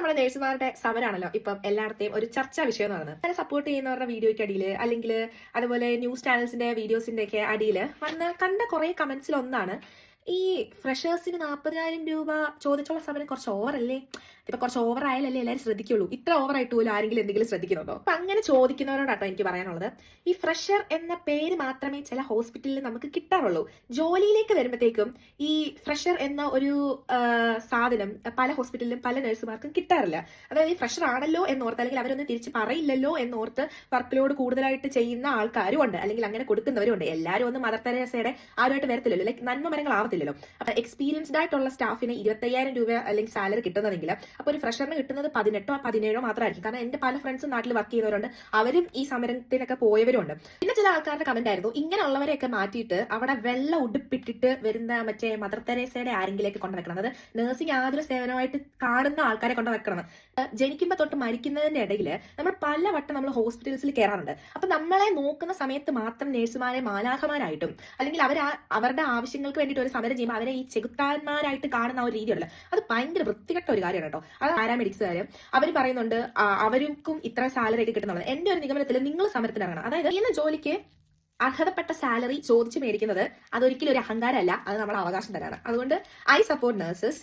നമ്മുടെ നേഴ്സുമാരുടെ സമരമാണല്ലോ ഇപ്പം എല്ലായിടത്തെയും ഒരു ചർച്ചാ വിഷയം എന്ന് പറയുന്നത്. അതിനെ സപ്പോർട്ട് ചെയ്യുന്നവരുടെ വീഡിയോയ്ക്ക് അടിയിൽ അല്ലെങ്കിൽ അതുപോലെ ന്യൂസ് ചാനൽസിന്റെ വീഡിയോസിന്റെ ഒക്കെ അടിയിൽ വന്ന് കണ്ട കുറെ കമന്റ്സിൽ ഒന്നാണ് ഈ ഫ്രഷേഴ്സിന് 40,000 രൂപ ചോദിച്ചുള്ള സമരം കുറച്ച് ഓവറല്ലേ, ഇപ്പൊ കുറച്ച് ഓവർ ആയാലല്ലേ എല്ലാവരും ശ്രദ്ധിക്കുള്ളൂ, ഇത്ര ഓവർ ആയിട്ട് പോലും ആരെങ്കിലും എന്തെങ്കിലും ശ്രദ്ധിക്കുന്നുണ്ടോ? അപ്പൊ അങ്ങനെ ചോദിക്കുന്നവരോടാട്ടോ എനിക്ക് പറയാനുള്ളത്, ഈ ഫ്രഷർ എന്ന പേര് മാത്രമേ ചില ഹോസ്പിറ്റലിൽ നമുക്ക് കിട്ടാറുള്ളൂ. ജോലിയിലേക്ക് വരുമ്പോഴത്തേക്കും ഈ ഫ്രഷർ എന്ന ഒരു സാധനം പല ഹോസ്പിറ്റലിലും പല നഴ്സുമാർക്കും കിട്ടാറില്ല. അതായത് ഈ ഫ്രഷർ ആണല്ലോ എന്നോർത്ത് അല്ലെങ്കിൽ അവരൊന്നും തിരിച്ച് പറയില്ലല്ലോ എന്നോർത്ത് വർക്ക് ലോഡ് കൂടുതലായിട്ട് ചെയ്യുന്ന ആൾക്കാരും ഉണ്ട്, അല്ലെങ്കിൽ അങ്ങനെ കൊടുക്കുന്നവരും ഉണ്ട്. എല്ലാവരും ഒന്നും മദർ തെരേസയുടെ ആരുമായിട്ട് വരത്തില്ലല്ലോ, ലൈക്ക് നന്മ മരങ്ങളാവത്തില്ലല്ലോ. അപ്പൊ എക്സ്പീരിയൻസ്ഡ് ആയിട്ടുള്ള സ്റ്റാഫിന് 25,000 രൂപ അല്ലെങ്കിൽ സാലറി കിട്ടുന്നതെങ്കിൽ അപ്പൊ ഒരു ഫ്രഷറിന് കിട്ടുന്നത് 18 17 മാത്രമായിരിക്കും. കാരണം എന്റെ പല ഫ്രണ്ട്സും നാട്ടിൽ വർക്ക് ചെയ്യുന്നവരുണ്ട്, അവരും ഈ സമരത്തിനൊക്കെ പോയവരുണ്ട്. പിന്നെ ചില ആൾക്കാരുടെ കമന്റ് ആയിരുന്നു, ഇങ്ങനെയുള്ളവരെയൊക്കെ മാറ്റിയിട്ട് അവിടെ വെള്ള ഉടുപ്പിട്ടിട്ട് വരുന്ന മറ്റേ മദർ തെരേസയുടെ ആരെങ്കിലേക്ക് കൊണ്ടുവെക്കണം, അത് നഴ്സിംഗ് യാതൊരു സേവനമായിട്ട് കാണുന്ന ആൾക്കാരെ കൊണ്ട് വെക്കണം. ജനിക്കുമ്പോ തൊട്ട് മരിക്കുന്നതിന്റെ ഇടയിൽ നമ്മൾ പലവട്ടം നമ്മൾ ഹോസ്പിറ്റൽസിൽ കയറാറുണ്ട്. അപ്പൊ നമ്മളെ നോക്കുന്ന സമയത്ത് മാത്രം നേഴ്സുമാരെ മാലാഖമാരായിട്ടും അല്ലെങ്കിൽ അവരുടെ ആവശ്യങ്ങൾക്ക് വേണ്ടിയിട്ട് ഒരു സമരം ചെയ്യുമ്പോൾ അവരെ ഈ ചെകുത്താന്മാരായിട്ട് കാണുന്ന ഒരു രീതിയുണ്ടല്ലോ, അത് ഭയങ്കര വൃത്തികെട്ട ഒരു കാര്യമാണ് കേട്ടോ. അത് പാരാമെഡിക്സുകാരും അവർ പറയുന്നുണ്ട് അവർക്കും ഇത്ര സാലറി ഒക്കെ കിട്ടുന്നുള്ളത്. എന്റെ ഒരു നിഗമനത്തിൽ നിങ്ങൾ സമരത്തിന് ഇറങ്ങണം. അതായത് ചെയ്യുന്ന ജോലിക്ക് അർഹതപ്പെട്ട സാലറി ചോദിച്ചു മേടിക്കുന്നത് അതൊരിക്കലും ഒരു അഹങ്കാരമല്ല, അത് നമ്മുടെ അവകാശം തന്നെയാണ്. അതുകൊണ്ട് ഐ സപ്പോർട്ട് നഴ്സസ്.